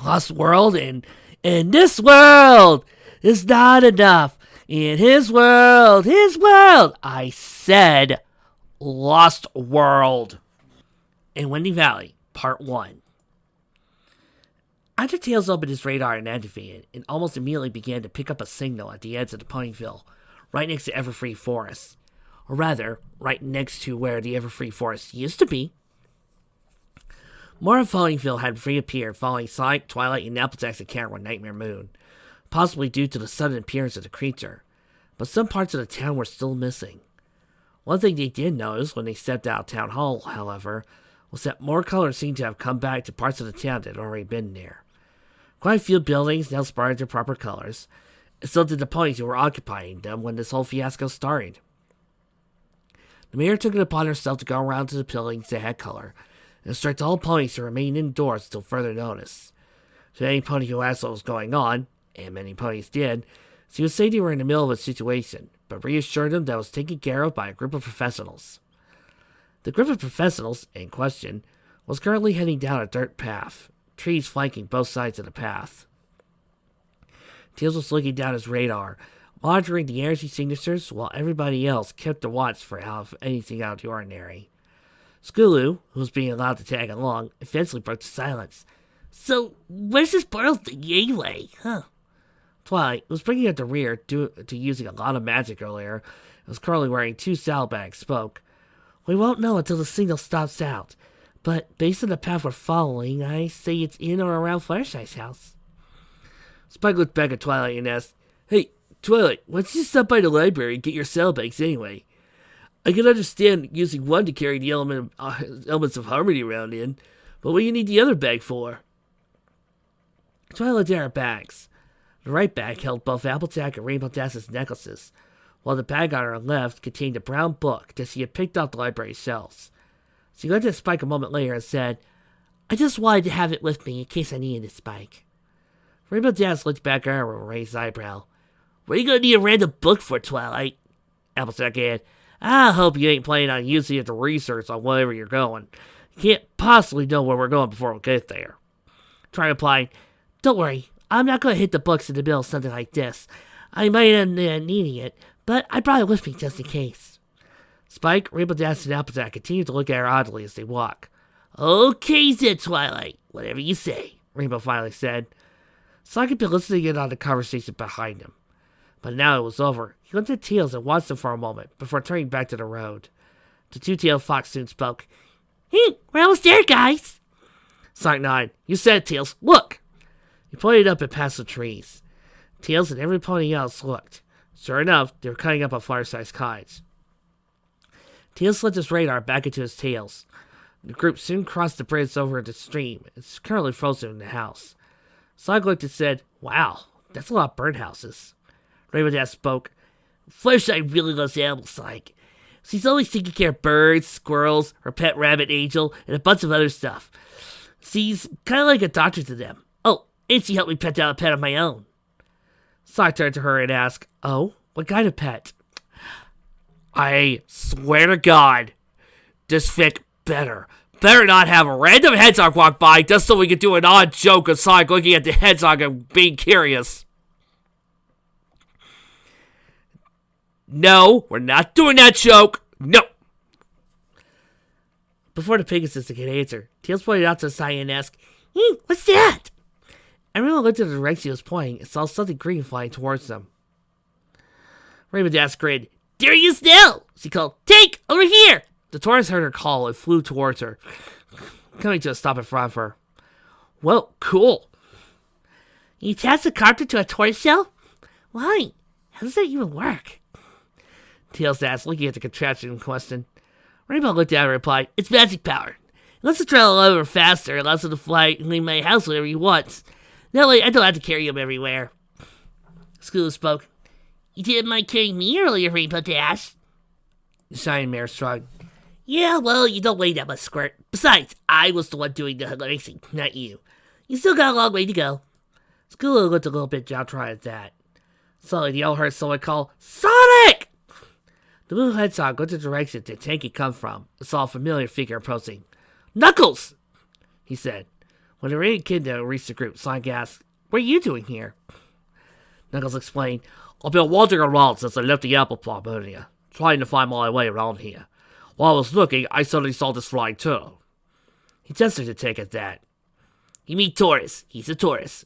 Lost world, and in this world is not enough. In his world, I said Lost World. In Windy Valley, Part 1. After Tails opened his radar and activated, it almost immediately began to pick up a signal at the edge of the Ponyville, right next to Everfree Forest. Or rather, right next to where the Everfree Forest used to be. More of Ponyville had reappeared following Sonic, Twilight, and Applejack's encounter with Nightmare Moon, possibly due to the sudden appearance of the creature, but some parts of the town were still missing. One thing they did notice when they stepped out of Town Hall, however, was that more colors seemed to have come back to parts of the town that had already been there. Quite a few buildings now sported their proper colors, and so did the ponies who were occupying them when this whole fiasco started. The mayor took it upon herself to go around to the buildings that had color, and instruct all ponies to remain indoors until further notice. To any pony who asked what was going on, and many ponies did, she would say they were in the middle of a situation, but reassured them that it was taken care of by a group of professionals. The group of professionals, in question, was currently heading down a dirt path, trees flanking both sides of the path. Tails was looking down his radar, monitoring the energy signatures while everybody else kept a watch for anything out of the ordinary. Skulu, who was being allowed to tag along, eventually broke the silence. "So, where's this portal thing anyway, huh?" Twilight, who was bringing up the rear due to using a lot of magic earlier, and was currently wearing 2 saddlebags, spoke. "We won't know until the signal stops out, but based on the path we're following, I say it's in or around Fluttershy's house." Spike looked back at Twilight and asked, "Hey, Twilight, why don't you stop by the library and get your saddlebags anyway? I can understand using one to carry the elements of harmony around in, but what do you need the other bag for?" Twilight looked at her bags. The right bag held both Applejack and Rainbow Dash's necklaces, while the bag on her left contained a brown book that she had picked off the library shelves. She looked at Spike a moment later and said, "I just wanted to have it with me in case I needed it, Spike." Rainbow Dash looked back at her with a raised eyebrow. "What are you going to need a random book for, Twilight?" Applejack added, "I hope you ain't planning on using it to research on wherever you're going. You can't possibly know where we're going before we get there." Twilight replied, "Don't worry, I'm not going to hit the books in the middle of something like this. I might end up needing it, but I brought it with me just in case." Spike, Rainbow Dash, and Applejack continued to look at her oddly as they walked. "Okay then, Twilight, whatever you say," Rainbow finally said. Sonic had been listening in on the conversation behind him. But now it was over. He looked at Tails and watched him for a moment before turning back to the road. The two-tailed fox soon spoke. "Hey, we're almost there, guys." Sonic nodded. "You said it, Tails. Look!" He pointed up and past the trees. Tails and every pony else looked. Sure enough, they were cutting up on Fluttershy's cottage. Tails slipped his radar back into his tails. The group soon crossed the bridge over the stream. It's currently frozen in the house. Sonic looked and said, "Wow, that's a lot of birdhouses." Rainbow Dash spoke. "Fluttershy really loves animals, Sonic. She's always taking care of birds, squirrels, her pet rabbit Angel, and a bunch of other stuff. She's kind of like a doctor to them. Oh, and she helped me pet down a pet of my own." Sonic turned to her and asked, "Oh, what kind of pet?" "I swear to God, this Vic better not have a random hedgehog walk by just so we can do an odd joke of Sonic looking at the hedgehog and being curious." "No, we're not doing that joke. No." Before the Pegasus could answer, Tails pointed out to the side and asked, "Hey, what's that?" Everyone looked at the direction he was pointing and saw something green flying towards them. Rainbow Dash grinned. "There he is now!" she called. "Take, over here!" The tortoise heard her call and flew towards her, coming to a stop in front of her. "Well, cool." "You attach the copter to a tortoise shell? Why? How does that even work?" Tails asked, looking at the contraption in question. Rainbow looked at her and replied, "It's magic power. It lets him travel a little faster, allows him to fly and leave my house whenever he wants. That way, I don't have to carry him everywhere." Skulu spoke. "You didn't mind carrying me earlier, Rainbow Dash." The Shining Mare shrugged. "Yeah, well, you don't weigh that much, Squirt. Besides, I was the one doing the racing, not you. You still got a long way to go." Skulu looked a little bit downtrodden at that. Suddenly, they all heard someone call, "Sonic!" The blue hedgehog looked in the direction the tank had come from and saw a familiar figure approaching. "Knuckles!" he said. When the remaining kiddo reached the group, Sonic asked, "What are you doing here?" Knuckles explained, "I've been wandering around since I left the apple farm earlier, trying to find my way around here. While I was looking, I suddenly saw this flying turtle." He tested to take at that. "You mean tortoise. He's a tortoise,"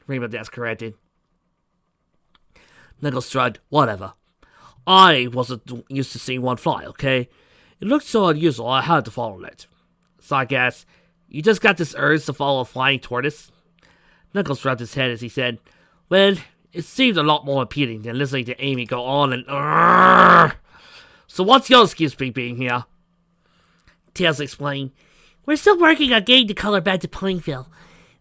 Rainbow Dash corrected. Knuckles shrugged. "Whatever. I wasn't used to seeing one fly, okay? It looked so unusual, I had to follow it." Sonic asked, "You just got this urge to follow a flying tortoise?" Knuckles rubbed his head as he said, "Well, it seemed a lot more appealing than listening to Amy go on and So what's your excuse for being here?" Tails explained, "We're still working on getting the color back to Ponyville.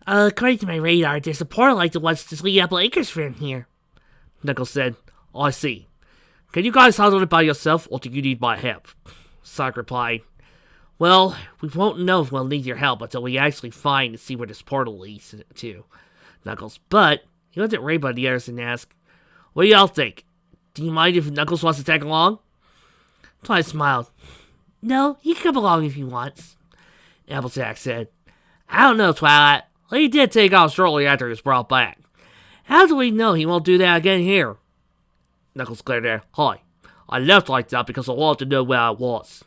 According to my radar, there's a portal like the ones to Sweet Apple Acres from here." Knuckles said, "I see. Can you guys handle it by yourself, or do you need my help?" Sonic replied, "Well, we won't know if we'll need your help until we actually find and see where this portal leads to, Knuckles." But he looked at Rainbow and the others and asked, "What do y'all think? Do you mind if Knuckles wants to tag along?" Twilight smiled. "No, he can come along if he wants," Applejack said. "I don't know, Twilight. He did take off shortly after he was brought back. How do we know he won't do that again here?" Knuckles glared at her. "Hi. I left like that because I wanted to know where I was.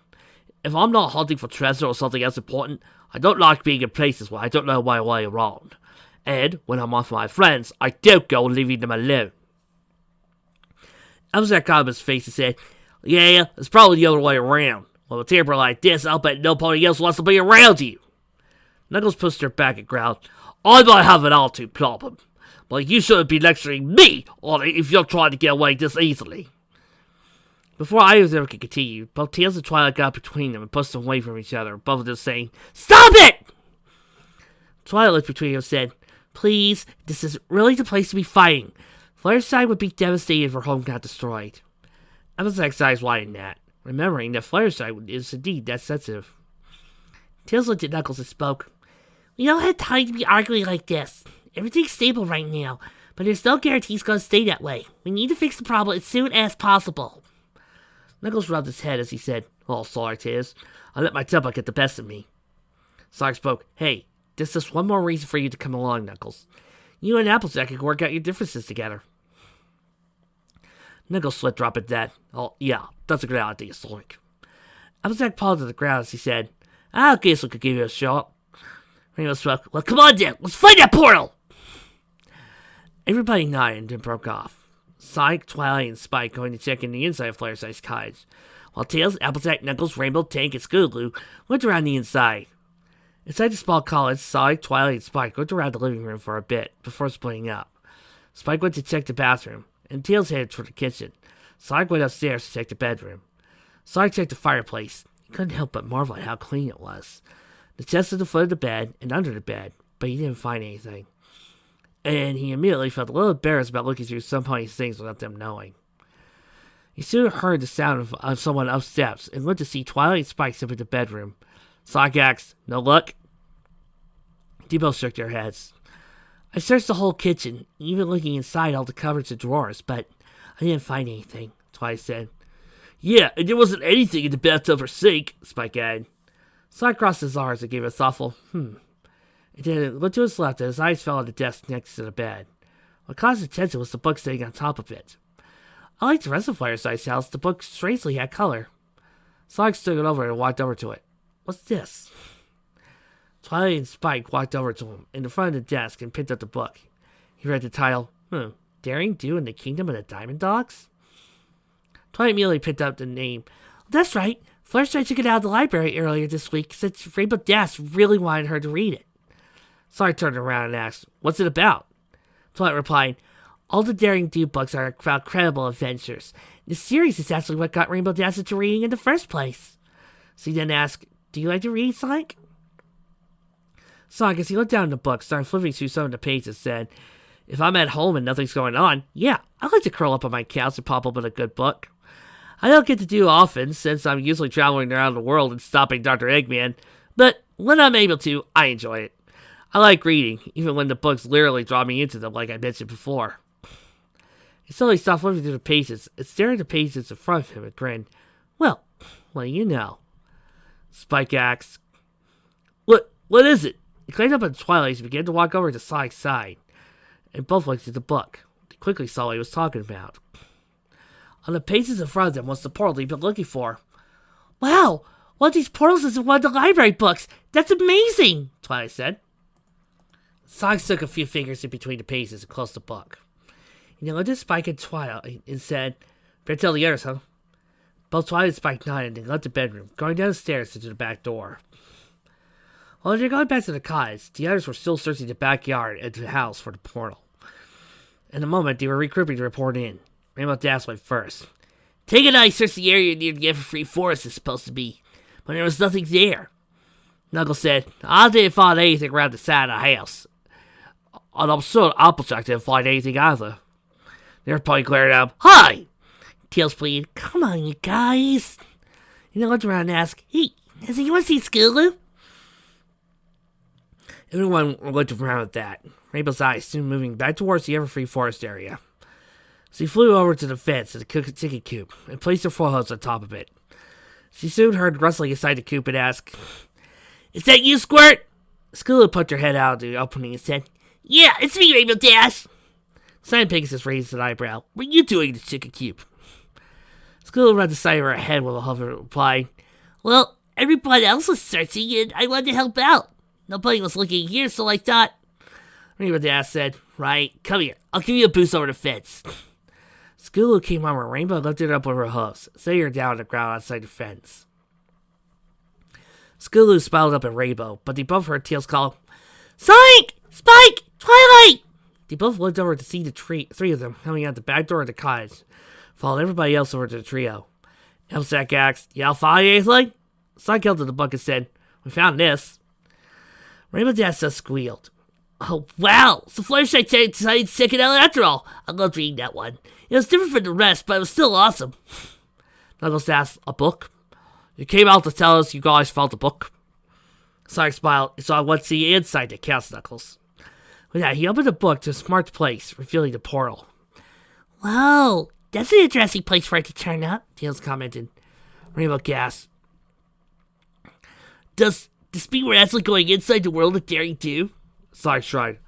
If I'm not hunting for treasure or something else important, I don't like being in places where I don't know my way around. And when I'm with my friends, I don't go leaving them alone." Applejack got up his face and said, "Yeah, it's probably the other way around. With a temper like this, I'll bet nobody else wants to be around you." Knuckles pushed her back and growled, "I might have an attitude problem, but you shouldn't be lecturing me on it if you're trying to get away this easily." Before either of them could continue, both Tails and Twilight got between them and pushed them away from each other, both of them saying, "Stop it!" Twilight looked between them and said, "Please, this isn't really the place to be fighting. Fluttershy would be devastated if her home got destroyed." Applejack's eyes widened at, remembering that Fluttershy is indeed that sensitive. Tails looked at Knuckles and spoke, "We don't have time to be arguing like this. Everything's stable right now, but there's no guarantee it's going to stay that way. We need to fix the problem as soon as possible." Knuckles rubbed his head as he said, "Oh, sorry, Tails. I let my temper get the best of me." Sonic spoke, "Hey, this is one more reason for you to come along, Knuckles. You and Applejack can work out your differences together." Knuckles slit drop at that. "Oh, yeah, that's a good idea, Sonic." Applejack paused to the ground as he said, "I guess we could give you a shot." Rainbow spoke, "Well, come on then, let's find that portal!" Everybody nodded and then broke off. Sonic, Twilight, and Spike going to check in the inside of Fluttershy's cottage, while Tails, Applejack, Knuckles, Rainbow, Tank, and Scootaloo went around the inside. Inside the small cottage, Sonic, Twilight, and Spike went around the living room for a bit before splitting up. Spike went to check the bathroom, and Tails headed toward the kitchen. Sonic went upstairs to check the bedroom. Sonic checked the fireplace. He couldn't help but marvel at how clean it was. The chest at the foot of the bed and under the bed, but he didn't find anything. And he immediately felt a little embarrassed about looking through some of these things without them knowing. He soon heard the sound of someone up steps and went to see Twilight and Spike step into the bedroom. Sonic asked, "No luck?" They both shook their heads. "I searched the whole kitchen, even looking inside all the cupboards and drawers, but I didn't find anything," Twilight said. "Yeah, and there wasn't anything in the bathtub or sink," Spike added. Sonic crossed his arms and gave a thoughtful, and then looked to his left and his eyes fell on the desk next to the bed. What caused attention was the book sitting on top of it. Unlike the rest of Fluttershy's house, the book strangely had color. Sonic stood it over and walked over to it. "What's this?" Twilight and Spike walked over to him in the front of the desk and picked up the book. He read the title, Daring Do in the Kingdom of the Diamond Dogs? Twilight immediately picked up the name. "That's right. Fluttershy took it out of the library earlier this week since Rainbow Dash really wanted her to read it." Sonic turned around and asked, "What's it about?" Twilight replied, "All the Daring Do books are about credible adventures. The series is actually what got Rainbow Dash into reading in the first place." So he then asked, "Do you like to read, Sonic?" Sonic, as he looked down in the book, started flipping through some of the pages, said, "If I'm at home and nothing's going on, yeah, I like to curl up on my couch and pop open a good book. I don't get to do often, since I'm usually traveling around the world and stopping Dr. Eggman, but when I'm able to, I enjoy it. I like reading, even when the books literally draw me into them, like I mentioned before." He suddenly stopped flipping through the pages and stared at the pages in front of him and grinned. "Well, what do you know?" Spike asked, What is it? He climbed up in Twilight and began to walk over to Sonic's side, and both looked at the book. They quickly saw what he was talking about. On the pages in front of them was the portal they'd been looking for. Wow! One of these portals is in one of the library books! That's amazing! Twilight said. Sonic stuck a few fingers in between the pages and closed the book. He looked at Spike and Twilight and said, "Better tell the others, huh?" Both Twilight and Spike nodded and left the bedroom, going down the stairs into the back door. While they were going back to the cottage, the others were still searching the backyard and the house for the portal. In a moment, they were regrouping to report in. Rainbow Dash went first. Take and I searched the area near the Everfree Forest is supposed to be, but there was nothing there. Knuckles said, I didn't find anything around the side of the house. And I'm sure Applejack didn't find anything either. They were probably glaring at him. Hi! Tails pleaded, come on, you guys. And they looked around and asked, hey, has anyone seen Scootaloo? Everyone looked around at that, Rainbow's eyes soon moving back towards the Everfree Forest area. She flew over to the fence of the chicken coop and placed her forehead on top of it. She soon heard rustling inside the coop and asked, Is that you, Squirt? Scootaloo poked her head out of the opening and said, Yeah, it's me, Rainbow Dash. Simon Pegasus raised an eyebrow. What are you doing in the chicken coop? Scootaloo rubbed the side of her head with a hover and replied, Well, everybody else was searching and I wanted to help out. Nobody was looking here, so I thought. Rainbow Dash said, Right, come here. I'll give you a boost over the fence. Scootaloo came on where Rainbow lifted her up with her hoofs, setting her down on the ground outside the fence. Scootaloo smiled up at Rainbow, but they both heard Tails call, Sonic! Spike! Twilight! They both looked over to see the three of them coming out the back door of the cottage, followed everybody else over to the trio. Applejack asked, Y'all find anything? Sonic held to the book and said, We found this. Rainbow Dash just squealed. Oh, wow! So Fluttershy decided to check it out after all. I loved reading that one. It was different from the rest, but it was still awesome. Knuckles asked, A book? You came out to tell us you guys found the book? Sonic smiled and saw what's the inside that counts, Knuckles. With that, he opened the book to a smart place, revealing the portal. Whoa, that's an interesting place for it to turn up, Tails commented. Rainbow gasped. Does this mean we're actually going inside the world of Daring Do? Sonic shrugged.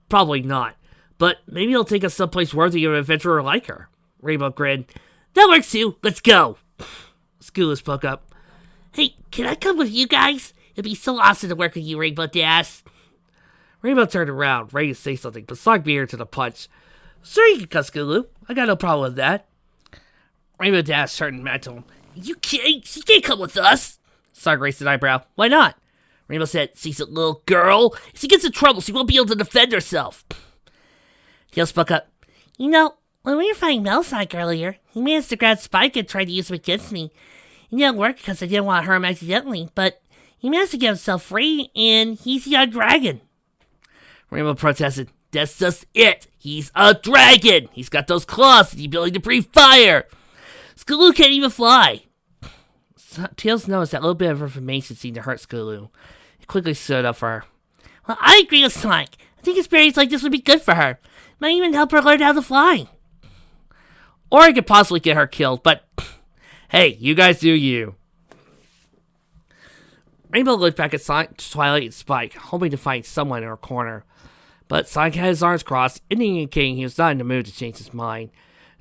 Probably not. But maybe it'll take us someplace worthy of an adventurer like her. Rainbow grinned. That works too. Let's go. Scootaloo spoke up. Hey, can I come with you guys? It'd be so awesome to work with you, Rainbow Dash. Rainbow turned around, ready to say something, but Sonic beat her to the punch. Sure, you can come, Scootaloo. I got no problem with that. Rainbow Dash turned back to him. You kidding? She can't come with us. Sonic raised an eyebrow. Why not? Rainbow said, She's a little girl. If she gets in trouble, she won't be able to defend herself. Tails spoke up. You know, when we were fighting Sonic earlier, he managed to grab Spike and tried to use him against me. It didn't work because I didn't want to hurt him accidentally, but he managed to get himself free, and he's a young dragon. Rainbow protested. That's just it. He's a dragon. He's got those claws and the ability to breathe fire. Scootaloo can't even fly. Tails noticed that little bit of information seemed to hurt Scootaloo. He quickly stood up for her. Well, I agree with Sonic. I think experience like this would be good for her. Might even help her learn how to fly. Or it could possibly get her killed, but hey, you guys do you. Rainbow looked back at Sonic, Twilight, and Spike, hoping to find someone in her corner. But Sonic had his arms crossed, indicating he was not in the mood to change his mind.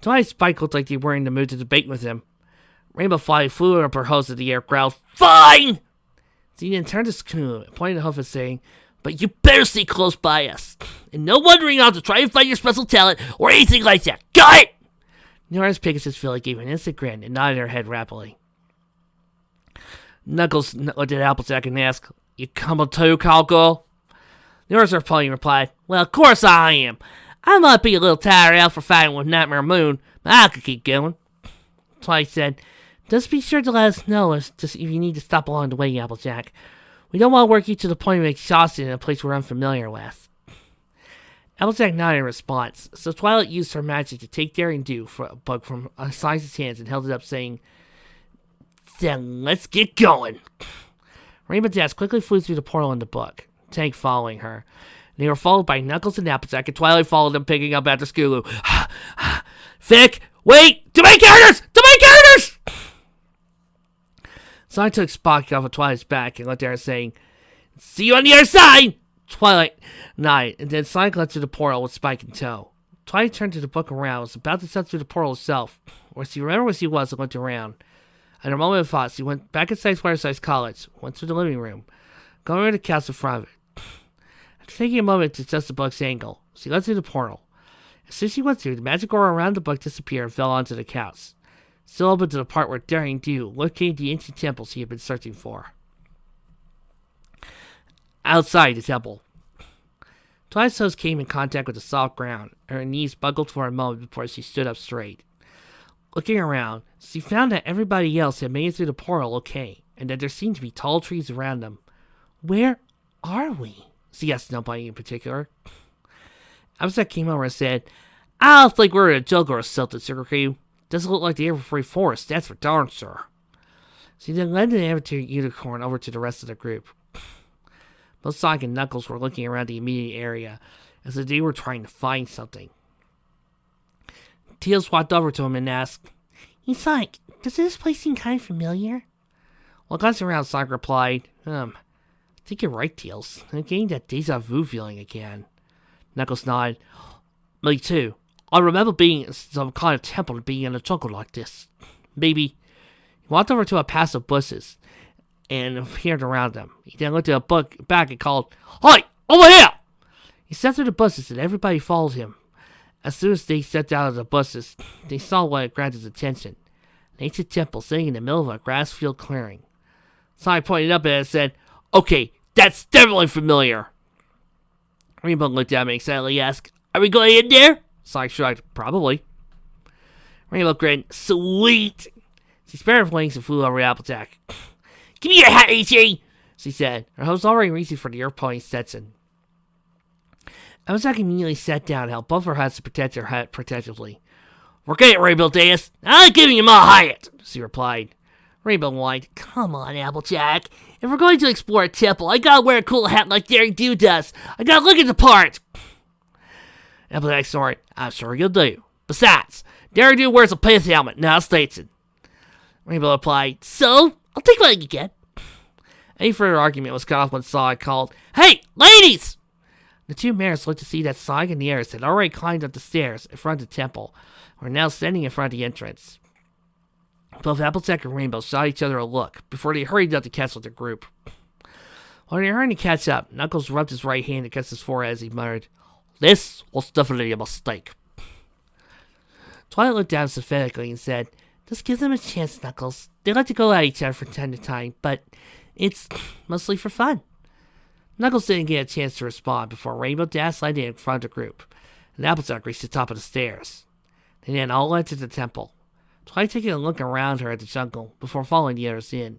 Twilight and Spike looked like they were in the mood to debate with him. Rainbow flew up her hose in the air, growled, Fine! She then turned to Scootaloo and pointed to Hoof and saying, But you better stay close by us. And no wandering out to try and find your special talent or anything like that. Got it? Nora's Pegasus Philly gave an instant grin and nodded her head rapidly. Knuckles looked at Applejack and asked, You coming too, cowgirl? Nora's Pony replied, Well, of course I am. I might be a little tired out for fighting with Nightmare Moon, but I could keep going. Twilight said, Just be sure to let us know if you need to stop along the way, Applejack. We don't want to work you to the point of exhaustion in a place we're unfamiliar with. Applejack nodded in response, so Twilight used her magic to take Daring Do for a bug from Sonic's hands and held it up, saying, Then let's get going. Rainbow Dash quickly flew through the portal in the book, Tank following her. They were followed by Knuckles and Applejack, and Twilight followed them, picking up after Scootaloo. Vic, wait! To my characters! To my characters! Sonic took Spock off of Twilight's back and looked at her, saying, See you on the other side! Twilight nodded, and then Sonic led through the portal with Spike in tow. Twilight turned to look around, was about to step through the portal herself. Once he remembered where she was and looked around. At a moment of thought, she went back inside Fireside's college, went through the living room, going to the couch in front of it. After taking a moment to adjust the book's angle, she led through the portal. As soon as she went through, the magic aura around the book disappeared and fell onto the couch. Still open to the part where Daring Do located the ancient temple she had been searching for. Outside the temple, Twilight's toes came in contact with the soft ground, and her knees buckled for a moment before she stood up straight. Looking around, she found that everybody else had made it through the portal okay, and that there seemed to be tall trees around them. Where are we? She asked nobody in particular. Abstract came over and said, I don't think we're in a jungle or something, Sugar Cream. Doesn't look like the Everfree Forest, that's for darn sure. She then led the amateur unicorn over to the rest of the group. Both Sonic and Knuckles were looking around the immediate area, as if they were trying to find something. Tails walked over to him and asked, Hey Sonic, does this place seem kind of familiar? While glancing around, Sonic replied, I think you're right, Tails. I'm getting that deja vu feeling again. Knuckles nodded. Me too. I remember being in some kind of temple and being in a jungle like this. Maybe. He walked over to a patch of bushes and peered around them. He then looked at a book back and called, Hi! Over here! He stepped through the bushes and everybody followed him. As soon as they stepped out of the bushes, they saw what had grabbed his attention. An ancient temple sitting in the middle of a grass field clearing. Sonic pointed up at it and said, Okay, that's definitely familiar. Rainbow looked at me and excitedly asked, Are we going in there? Sonic shrugged, Probably. Rainbow grinned, Sweet! She spread her wings and flew over Applejack. Give me your hat, AJ! She said. Her host already reaching for the Earth Pony Stetson. Applejack immediately sat down and held both her hats to protect her hat protectively. Forget it, Rainbow Deus. I'm giving you my hat, she replied. Rainbow whined, Come on, Applejack. If we're going to explore a temple, I gotta wear a cool hat like Daring Do does. I gotta look at the part. Applejack snorted, I'm sure you'll do. Besides, Daring Do wears a pith helmet, not a Stetson. Rainbow replied, So, I'll take what I can get. Any further argument was cut off when Sonic called, Hey, ladies! The two mares looked to see that Sonic and the others had already climbed up the stairs in front of the temple, and were now standing in front of the entrance. Both Applejack and Rainbow shot each other a look before they hurried up to catch with their group. While they were trying to catch up, Knuckles rubbed his right hand against his forehead as he muttered, This was definitely a mistake. Twilight looked down sympathetically and said, Just give them a chance, Knuckles. They like to go at each other from time to time, but it's mostly for fun. Knuckles didn't get a chance to respond before Rainbow dashed right in front of the group, and Applejack reached the top of the stairs. They then all entered the temple. Twilight taking a look around her at the jungle before following the others in,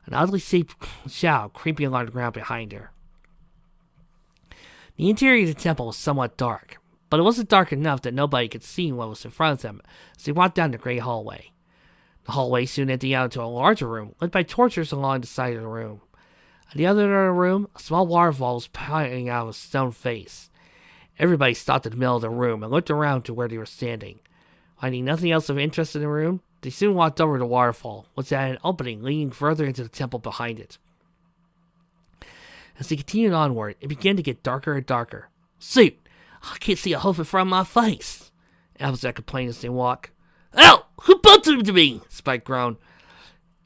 an oddly shaped shadow creeping along the ground behind her. The interior of the temple was somewhat dark, but it wasn't dark enough that nobody could see what was in front of them as they walked down the gray hallway. The hallway soon emptied out into a larger room, lit by torches along the side of the room. At the other end of the room, a small waterfall was pouring out of a stone face. Everybody stopped in the middle of the room and looked around to where they were standing. Finding nothing else of interest in the room, they soon walked over to the waterfall, which had an opening leading further into the temple behind it. As they continued onward, it began to get darker and darker. Shoot! I can't see a hoof in front of my face! Applejack complained as they walked. Ow! Who bumped into me? Spike groaned.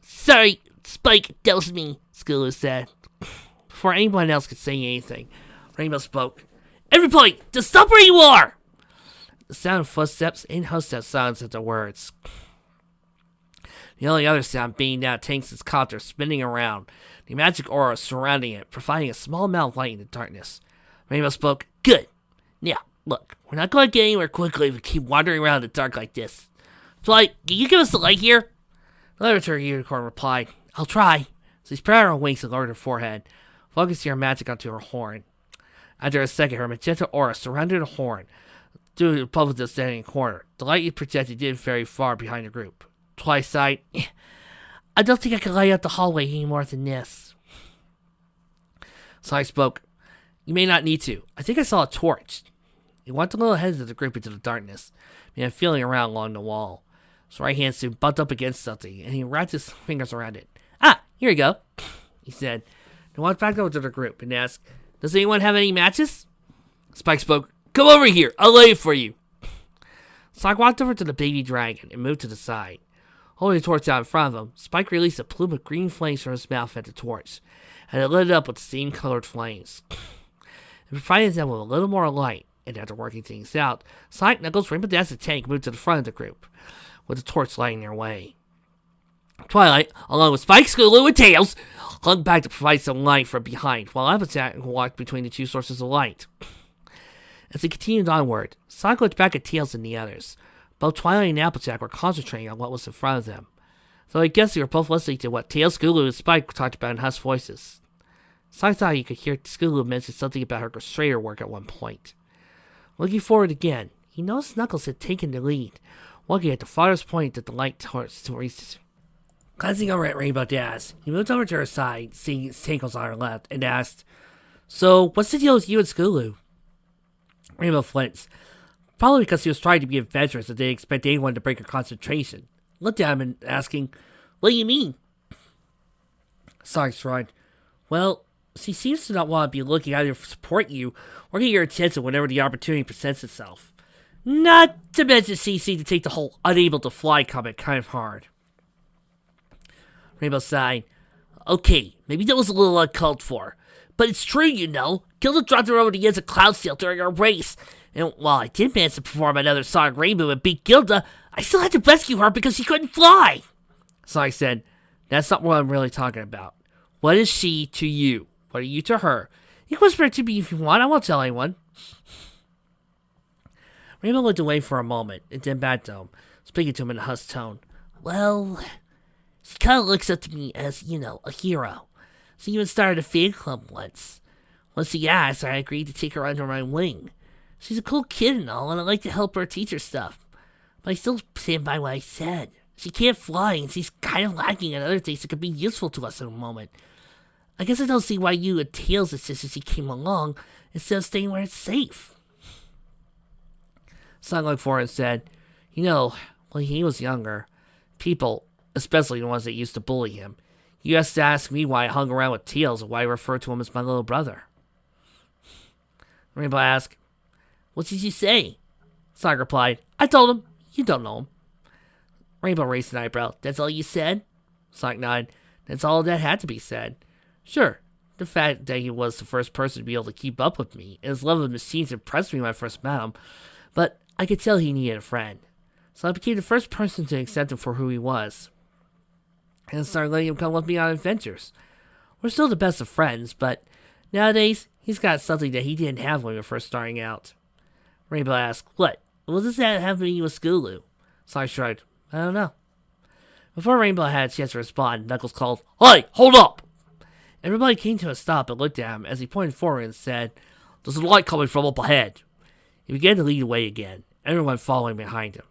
Sorry, Spike, that was me, Skillet said. Before anyone else could say anything, Rainbow spoke. Everybody, just stop where you are! The sound of footsteps and hostess sounds at the words. The only other sound being now Tanks' copter spinning around, the magic aura surrounding it, providing a small amount of light in the darkness. Rainbow spoke. Good. Now, look, we're not going to get anywhere quickly if we keep wandering around in the dark like this. Flight, can you give us the light here? The laboratory unicorn replied, I'll try. So she spread out her wings and lowered her forehead, focusing her magic onto her horn. After a second, her magenta aura surrounded her horn, due to the public that's standing in the corner. The light it projected didn't very far behind the group. Twice sighed, I don't think I can light up the hallway any more than this. Sonic spoke, You may not need to. I think I saw a torch. He walked a little ahead of the group into the darkness, began feeling around along the wall. His right hand soon bumped up against something, and he wrapped his fingers around it. Ah, here you go, he said. He walked back over to the group and asked, Does anyone have any matches? Spike spoke. Come over here. I'll lay it for you. Sonic walked over to the baby dragon and moved to the side. Holding the torch out in front of him, Spike released a plume of green flames from his mouth at the torch, and it lit it up with the same colored flames. It provided them with a little more light, and after working things out, Sonic, Knuckles, Rainbow Dash, and Tank moved to the front of the group, with the torch lighting their way. Twilight, along with Spike, Scootaloo, and Tails, hung back to provide some light from behind, while Applejack walked between the two sources of light. As they continued onward, Sonic looked back at Tails and the others. Both Twilight and Applejack were concentrating on what was in front of them, though I guess they were both listening to what Tails, Scootaloo, and Spike talked about in hushed voices. Sonic thought he could hear Scootaloo mention something about her Crusader work at one point. Looking forward again, he noticed Knuckles had taken the lead, walking at the farthest point that the light torch reached. Glancing over at Rainbow Dash, he moved over to her side, seeing Tank was on her left, and asked, So, what's the deal with you and Scootaloo? Rainbow flinched, probably because he was trying to be adventurous and didn't expect anyone to break her concentration. Looked at him and asking, What do you mean? Sonic shrugged. Well, she seems to not want to be looking either to support you or get your attention whenever the opportunity presents itself. Not to mention she seemed to take the whole unable to fly comment kind of hard. Rainbow sighed. Okay, maybe that was a little uncalled for. But it's true, you know. Gilda dropped her over the edge of Cloud Sail during our race. And while I did manage to perform another Sonic Rainbow and beat Gilda, I still had to rescue her because she couldn't fly. Sonic said, That's not what I'm really talking about. What is she to you? What are you to her? You can whisper it to me if you want. I won't tell anyone. Rainbow looked away for a moment and then back to him, speaking to him in a hushed tone. Well, she kind of looks up to me as, a hero. She even started a fan club once. Once she asked, I agreed to take her under my wing. She's a cool kid and all, and I'd like to help her teach her stuff. But I still stand by what I said. She can't fly, and she's kind of lacking in other things that could be useful to us in a moment. I guess I don't see why you and Tails insisted she came along instead of staying where it's safe. Sonic looked forward and said, when he was younger, people, especially the ones that used to bully him, used to ask me why I hung around with Tails and why I referred to him as my little brother. Rainbow asked, What did you say? Sonic replied, I told him. You don't know him. Rainbow raised an eyebrow. That's all you said? Sonic nodded. That's all that had to be said. Sure, the fact that he was the first person to be able to keep up with me and his love of machines impressed me when I first met him, but I could tell he needed a friend. So I became the first person to accept him for who he was, and started letting him come with me on adventures. We're still the best of friends, but nowadays, he's got something that he didn't have when we were first starting out. Rainbow asked, What does that have to do with Scootaloo? Sonic shrugged, I don't know. Before Rainbow had a chance to respond, Knuckles called, Hey, hold up! Everybody came to a stop and looked at him as he pointed forward and said, There's a light coming from up ahead. He began to lead the way again, everyone following behind him.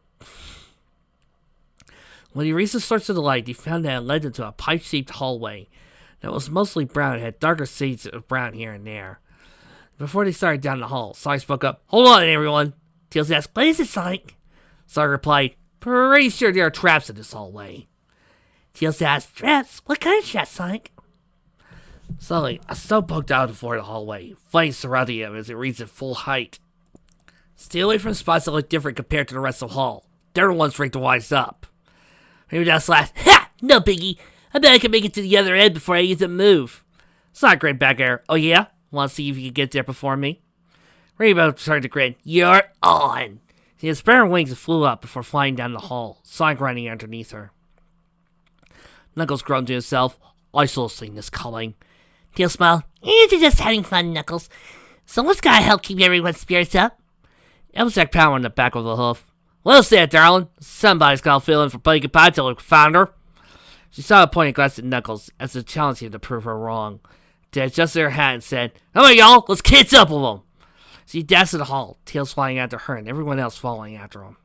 When he reached the source of the light, he found that it led into a pipe-shaped hallway that was mostly brown and had darker shades of brown here and there. Before they started down the hall, Sonic spoke up, Hold on, everyone! Tails asked, What is it, Sonic? Sonic replied, Pretty sure there are traps in this hallway. Tails asked, Traps? What kind of traps, Sonic? Suddenly, a stone poked out of the floor of the hallway, flames surrounding him as it reached its full height. Stay away from spots that look different compared to the rest of the hall. They're the ones for to wise up. Rainbow Dash laughed. Ha! No biggie. I bet I can make it to the other end before I use a move. Sonic grinned back at her. Oh yeah? Want to see if you can get there before me? Rainbow turned to grin. You're on! She had spread her wings and flew up before flying down the hall, Sonic running underneath her. Knuckles groaned to himself. I saw seen this coming. Tails smiled. You're just having fun, Knuckles. Someone's gotta help keep everyone's spirits up. Applejack pounded on the back of the hoof. Well said, darling. Somebody's got a feeling for putting goodbye to the founder. She saw a pointing glass at Knuckles as if challenging him to prove her wrong. They adjusted her hat and said, Come on, y'all, let's catch up with them. She dashed to the hall, Tails flying after her and everyone else following after him.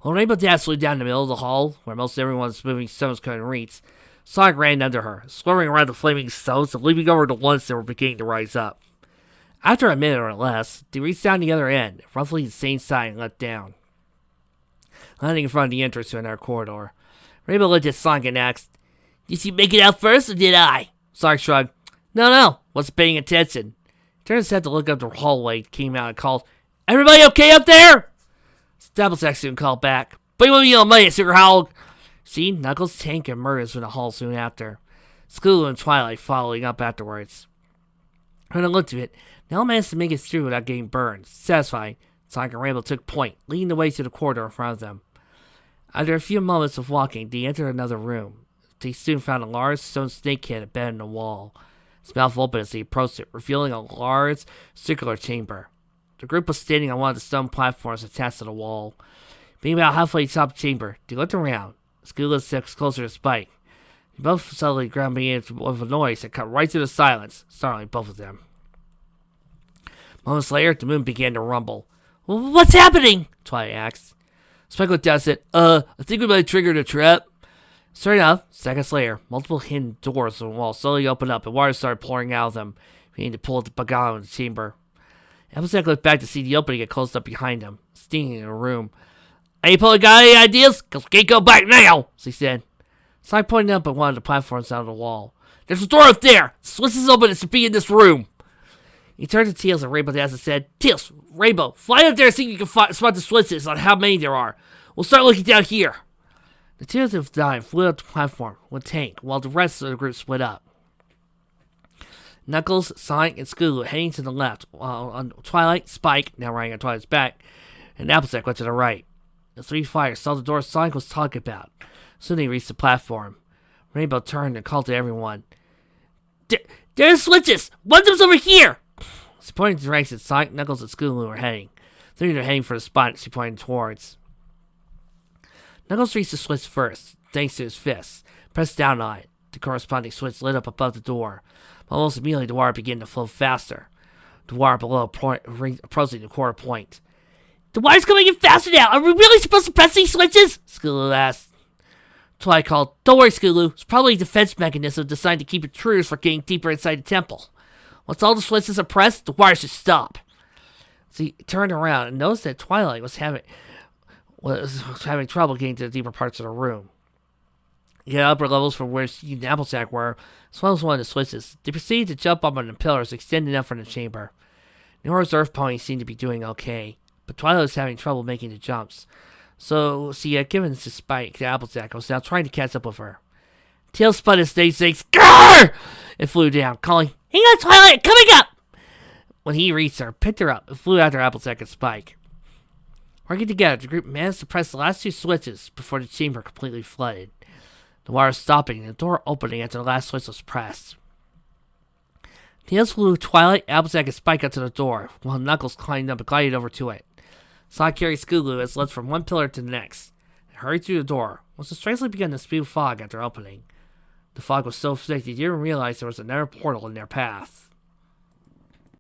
When Rainbow Dash flew down the middle of the hall, where most everyone's moving stones couldn't reach, Sonic ran under her, swerving around the flaming stones and leaping over the ones that were beginning to rise up. After a minute or less, they reached down the other end, roughly the same side, and let down, landing in front of the entrance to another corridor. Rainbow looked at Sonic and asked, Did you make it out first, or did I? Sonic shrugged. No, wasn't paying attention. He turned his head to look up the hallway, came out and called, "Everybody okay up there?" Applejack soon called back, "Bring with me on my Sugar Hog." See, Knuckles, Tank, and Murders in the hall soon after. Scootaloo and Twilight following up afterwards. When I looked at it, Nell managed to make it through without getting burned. Satisfied, Sonic and Rainbow took point, leading the way to the corridor in front of them. After a few moments of walking, they entered another room. They soon found a large stone snake head embedded in the wall. Its mouth opened as they approached it, revealing a large circular chamber. The group was standing on one of the stone platforms attached to the wall. Being about halfway to the top of the chamber, they looked around. Scootaloo stepped closer to Spike. They both suddenly grounding into with a noise that cut right through the silence, startling both of them. Moments later, the moon began to rumble. "What's happening?" Twilight asked. Spike looked down and said, I think we might have triggered a trap." Sure enough, seconds later, multiple hidden doors on the wall slowly opened up and water started pouring out of them, beginning to pull the bug out of the chamber. Applejack looked back to see the opening get closed up behind him, stinging in a room. "Hey, Polly, got any ideas? 'Cause we can't go back now," she said. Sonic pointed up at one of the platforms out of the wall. "There's a door up there! The switch is open, it should be in this room." He turned to Tails and Rainbow and said, "Tails, Rainbow, fly up there and see if you can spot the switches on how many there are. We'll start looking down here." The two of them died flew up the platform with Tank, while the rest of the group split up. Knuckles, Sonic, and Scootaloo heading to the left, while on Twilight, Spike, now riding on Twilight's back, and Applejack went to the right. The three fighters saw the door Sonic was talking about. Soon they reached the platform. Rainbow turned and called to everyone. There's switches! One of them's over here! She pointed to the direction Sonic, Knuckles, and Scootaloo were heading. Three were heading for the spot she pointed towards. Knuckles reached the switch first, thanks to his fists. Pressed down on it. The corresponding switch lit up above the door. Almost immediately, the water began to flow faster. The water below approaching the quarter point. "The water's coming in faster now! Are we really supposed to press these switches?" Scootaloo asked. Twilight called, "Don't worry, Scootaloo. It's probably a defense mechanism designed to keep intruders from getting deeper inside the temple. Once all the switches are pressed, the water should stop." So he turned around and noticed that Twilight was having trouble getting to the deeper parts of the room. The upper levels from where she and Applejack were, as well as one of the switches, they proceeded to jump up on the pillars extending up from the chamber. Nora's Earth Pony seemed to be doing okay, but Twilight was having trouble making the jumps. So she had given to Spike to Applejack and was now trying to catch up with her. Tails spun his stage saying, "Skrrr!" and flew down, calling, "Hang on, Twilight, coming up!" When he reached her, picked her up, and flew after Applejack and Spike. Working together, the group managed to press the last two switches before the chamber completely flooded. The water stopping and the door opening after the last switch was pressed. Tails flew Twilight, Applejack, and Spike up to the door, while Knuckles climbed up and glided over to it. Sonic carried Scootaloo as led from one pillar to the next, and hurried through the door, which had strangely begun to spew fog after opening. The fog was so thick they didn't realize there was another portal in their path.